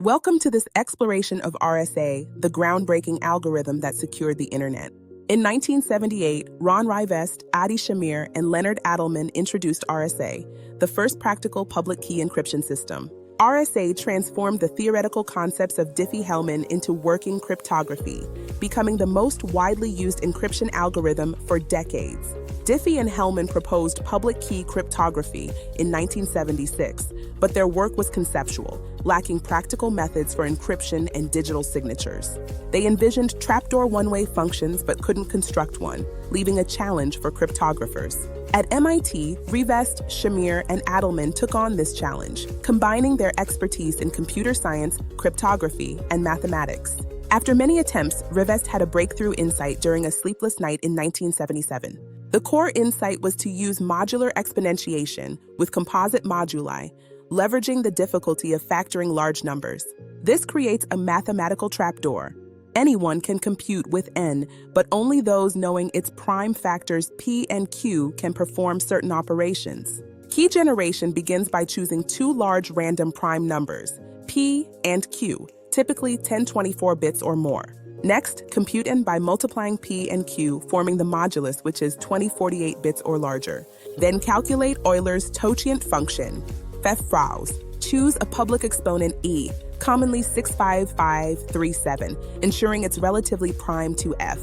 Welcome to this exploration of RSA, the groundbreaking algorithm that secured the internet. In 1978, Rivest, Shamir, and Leonard Adleman introduced RSA, the first practical public key encryption system. RSA transformed the theoretical concepts of Diffie-Hellman into working cryptography, becoming the most widely used encryption algorithm for decades. Diffie and Hellman proposed public key cryptography in 1976, but their work was conceptual, lacking practical methods for encryption and digital signatures. They envisioned trapdoor one-way functions but couldn't construct one, leaving a challenge for cryptographers. At MIT, Rivest, Shamir, and Adleman took on this challenge, combining their expertise in computer science, cryptography, and mathematics. After many attempts, Rivest had a breakthrough insight during a sleepless night in 1977. The core insight was to use modular exponentiation with composite moduli, leveraging the difficulty of factoring large numbers. This creates a mathematical trapdoor. Anyone can compute with n, but only those knowing its prime factors p and q can perform certain operations. Key generation begins by choosing two large random prime numbers, p and q, typically 1024 bits or more. Next, compute n by multiplying p and q, forming the modulus, which is 2048 bits or larger. Then calculate Euler's totient function, Fefraus. Choose a public exponent e, commonly 65537, ensuring it's relatively prime to f.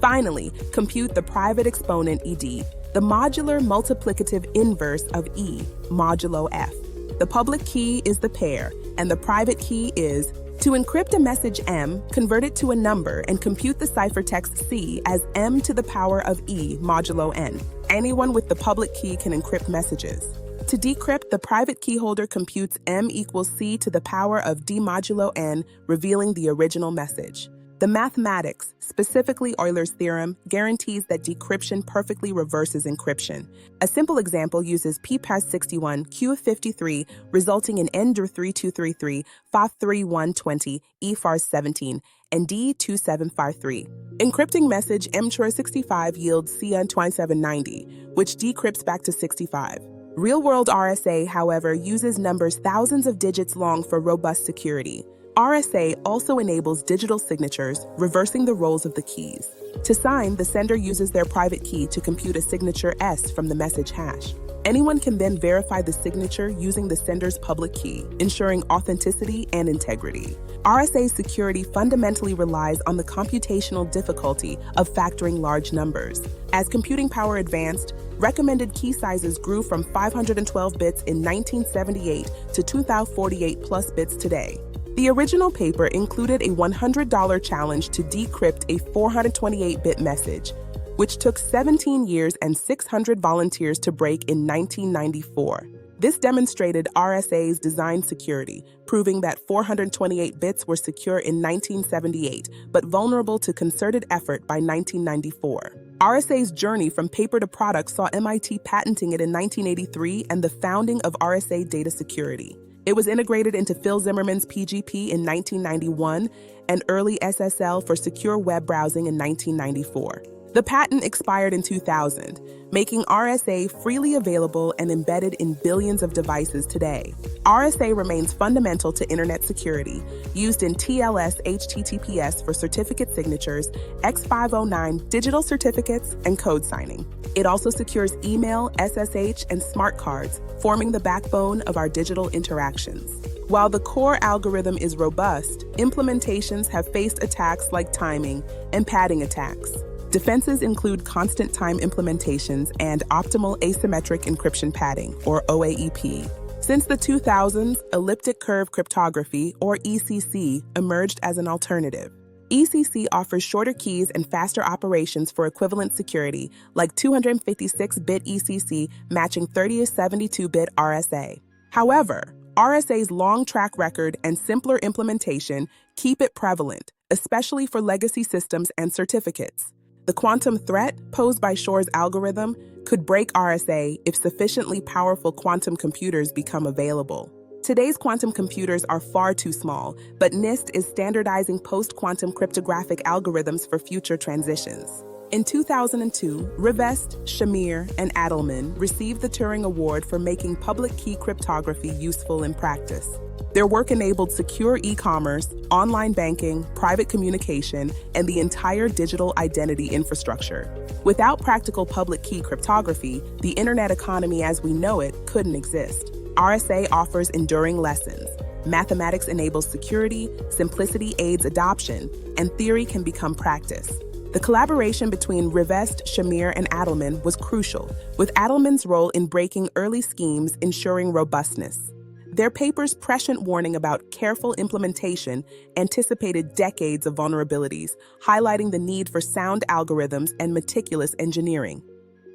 Finally, compute the private exponent ed, the modular multiplicative inverse of e, modulo f. The public key is the pair, and the private key is. To encrypt a message m, convert it to a number and compute the ciphertext c as m to the power of e modulo n. Anyone with the public key can encrypt messages. To decrypt, the private keyholder computes m equals c to the power of d modulo n, revealing the original message. The mathematics, specifically Euler's theorem, guarantees that decryption perfectly reverses encryption. A simple example uses p^61, q53, resulting in n-3233, fa3120, e-fars17, and d2753. Encrypting message m-65 yields cn2790, which decrypts back to 65. Real-world RSA, however, uses numbers thousands of digits long for robust security. RSA also enables digital signatures, reversing the roles of the keys. To sign, the sender uses their private key to compute a signature S from the message hash. Anyone can then verify the signature using the sender's public key, ensuring authenticity and integrity. RSA security fundamentally relies on the computational difficulty of factoring large numbers. As computing power advanced, recommended key sizes grew from 512 bits in 1978 to 2048 plus bits today. The original paper included a $100 challenge to decrypt a 428-bit message, which took 17 years and 600 volunteers to break in 1994. This demonstrated RSA's design security, proving that 428 bits were secure in 1978, but vulnerable to concerted effort by 1994. RSA's journey from paper to product saw MIT patenting it in 1983 and the founding of RSA Data Security. It was integrated into Phil Zimmerman's PGP in 1991 and early SSL for secure web browsing in 1994. The patent expired in 2000, making RSA freely available and embedded in billions of devices today. RSA remains fundamental to internet security, used in TLS HTTPS for certificate signatures, X509 digital certificates, and code signing. It also secures email, SSH, and smart cards, forming the backbone of our digital interactions. While the core algorithm is robust, implementations have faced attacks like timing and padding attacks. Defenses include constant time implementations and optimal asymmetric encryption padding, or OAEP. Since the 2000s, elliptic curve cryptography, or ECC, emerged as an alternative. ECC offers shorter keys and faster operations for equivalent security, like 256-bit ECC matching 3072-bit RSA. However, RSA's long track record and simpler implementation keep it prevalent, especially for legacy systems and certificates. The quantum threat posed by Shor's algorithm could break RSA if sufficiently powerful quantum computers become available. Today's quantum computers are far too small, but NIST is standardizing post-quantum cryptographic algorithms for future transitions. In 2002, Rivest, Shamir, and Adleman received the Turing Award for making public key cryptography useful in practice. Their work enabled secure e-commerce, online banking, private communication, and the entire digital identity infrastructure. Without practical public key cryptography, the internet economy as we know it couldn't exist. RSA offers enduring lessons. Mathematics enables security, simplicity aids adoption, and theory can become practice. The collaboration between Rivest, Shamir, and Adleman was crucial, with Adleman's role in breaking early schemes ensuring robustness. Their paper's prescient warning about careful implementation anticipated decades of vulnerabilities, highlighting the need for sound algorithms and meticulous engineering.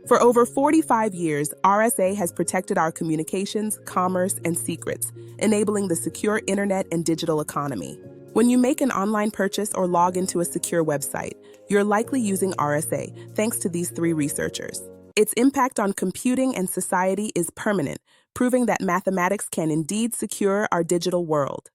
For over 45 years, RSA has protected our communications, commerce, and secrets, enabling the secure internet and digital economy. When you make an online purchase or log into a secure website, you're likely using RSA, thanks to these three researchers. Its impact on computing and society is permanent, proving that mathematics can indeed secure our digital world.